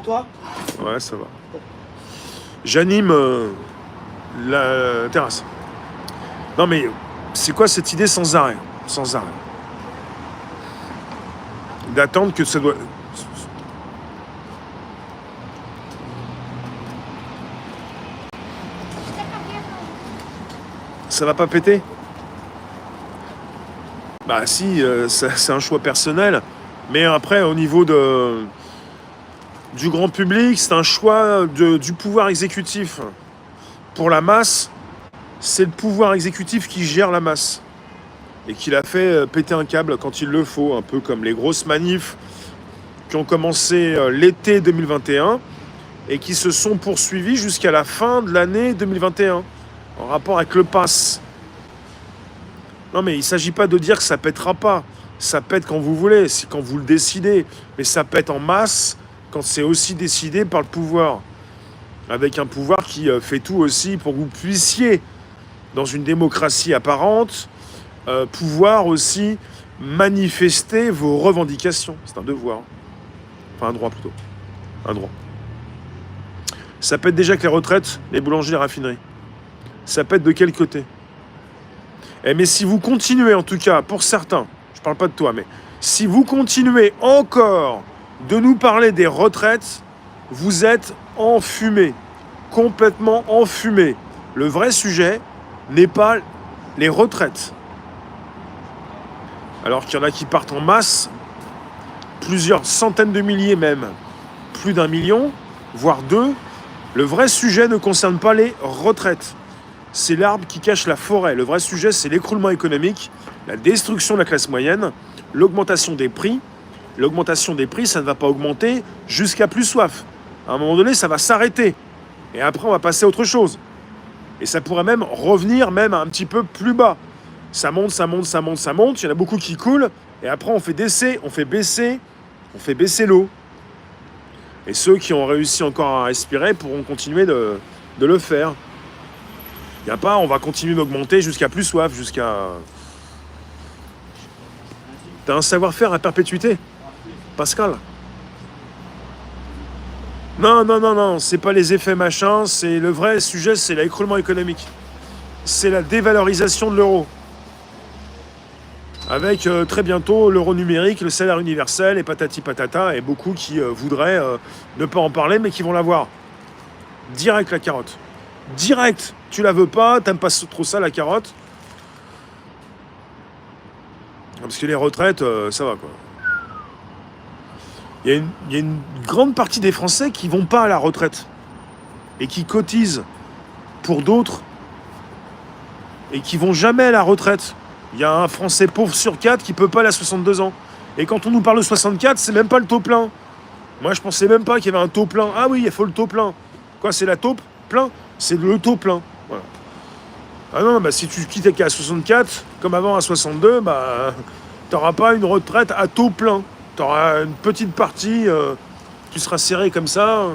toi? Ouais, ça va. J'anime la terrasse. Non mais, c'est quoi cette idée sans arrêt? Sans arrêt. D'attendre que ça doit... Ça va pas péter? Bah si, c'est un choix personnel. Mais après, au niveau du grand public, c'est un choix du pouvoir exécutif. Pour la masse, c'est le pouvoir exécutif qui gère la masse. Et qui l'a fait péter un câble quand il le faut. Un peu comme les grosses manifs qui ont commencé l'été 2021 et qui se sont poursuivies jusqu'à la fin de l'année 2021. En rapport avec le pass. Non mais il ne s'agit pas de dire que ça pètera pas. Ça pète quand vous voulez, c'est quand vous le décidez. Mais ça pète en masse quand c'est aussi décidé par le pouvoir. Avec un pouvoir qui fait tout aussi pour que vous puissiez, dans une démocratie apparente, pouvoir aussi manifester vos revendications. C'est un devoir. Enfin un droit plutôt. Un droit. Ça pète déjà que les retraites, les boulangeries, les raffineries. Ça pète de quel côté? Mais si vous continuez, en tout cas, pour certains, je ne parle pas de toi, mais si vous continuez encore de nous parler des retraites, vous êtes enfumés, complètement enfumés. Le vrai sujet n'est pas les retraites. Alors qu'il y en a qui partent en masse, plusieurs centaines de milliers même, plus d'1 million, voire 2. Le vrai sujet ne concerne pas les retraites. C'est l'arbre qui cache la forêt. Le vrai sujet, c'est l'écroulement économique, la destruction de la classe moyenne, l'augmentation des prix. L'augmentation des prix, ça ne va pas augmenter jusqu'à plus soif. À un moment donné, ça va s'arrêter. Et après, on va passer à autre chose. Et ça pourrait même revenir même un petit peu plus bas. Ça monte, ça monte, ça monte, ça monte. Il y en a beaucoup qui coulent. Et après, on fait baisser l'eau. Et ceux qui ont réussi encore à respirer pourront continuer de le faire. Il n'y a pas, on va continuer d'augmenter jusqu'à plus soif, jusqu'à... T'as un savoir-faire à perpétuité, Pascal. Non, c'est pas les effets machins, c'est le vrai sujet, c'est l'écroulement économique. C'est la dévalorisation de l'euro. Avec très bientôt l'euro numérique, le salaire universel et patati patata, et beaucoup qui voudraient ne pas en parler, mais qui vont l'avoir. Direct la carotte. Direct, tu la veux pas, t'aimes pas trop ça la carotte. Parce que les retraites, ça va quoi. Il y a une grande partie des Français qui vont pas à la retraite et qui cotisent pour d'autres et qui vont jamais à la retraite. Il y a un Français pauvre sur 4 qui peut pas aller à 62 ans. Et quand on nous parle de 64, c'est même pas le taux plein. Moi, je pensais même pas qu'il y avait un taux plein. Ah oui, il faut le taux plein. Quoi, c'est la taupe plein? C'est le taux plein. Voilà. Ah non, bah si tu quittes qu'à 64, comme avant à 62, bah t'auras pas une retraite à taux plein. T'auras une petite partie qui sera serrée comme ça.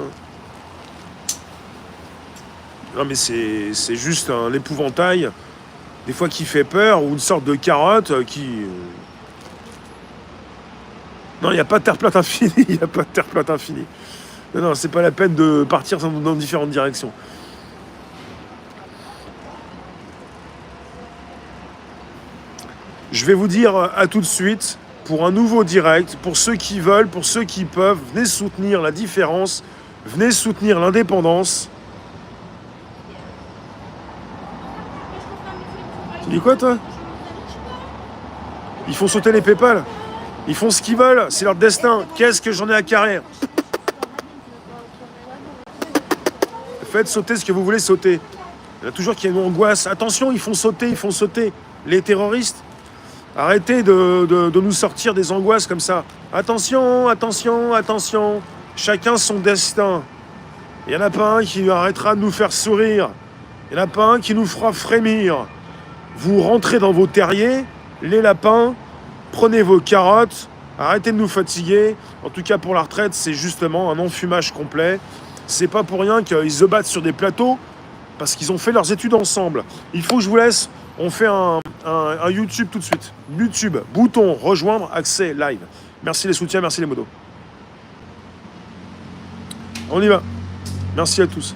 Non mais c'est juste un épouvantail, des fois qui fait peur, ou une sorte de carotte qui... Non, il n'y a pas de terre plate infinie, il n'y a pas de terre plate infinie. Non, c'est pas la peine de partir dans différentes directions. Je vais vous dire à tout de suite, pour un nouveau direct, pour ceux qui veulent, pour ceux qui peuvent, venez soutenir la différence, venez soutenir l'indépendance. Tu dis quoi, toi? Ils font sauter les PayPal. Ils font ce qu'ils veulent, c'est leur destin. Qu'est-ce que j'en ai à carrer? Faites sauter ce que vous voulez sauter. Il y en a toujours qui ont une angoisse. Attention, ils font sauter. Les terroristes, arrêtez de nous sortir des angoisses comme ça. Attention. Chacun son destin. Il n'y en a pas un qui arrêtera de nous faire sourire. Il n'y en a pas un qui nous fera frémir. Vous rentrez dans vos terriers, les lapins, prenez vos carottes, arrêtez de nous fatiguer. En tout cas, pour la retraite, c'est justement un enfumage complet. C'est pas pour rien qu'ils se battent sur des plateaux, parce qu'ils ont fait leurs études ensemble. Il faut que je vous laisse. On fait un YouTube tout de suite. YouTube, bouton, rejoindre, accès, live. Merci les soutiens, merci les modos. On y va. Merci à tous.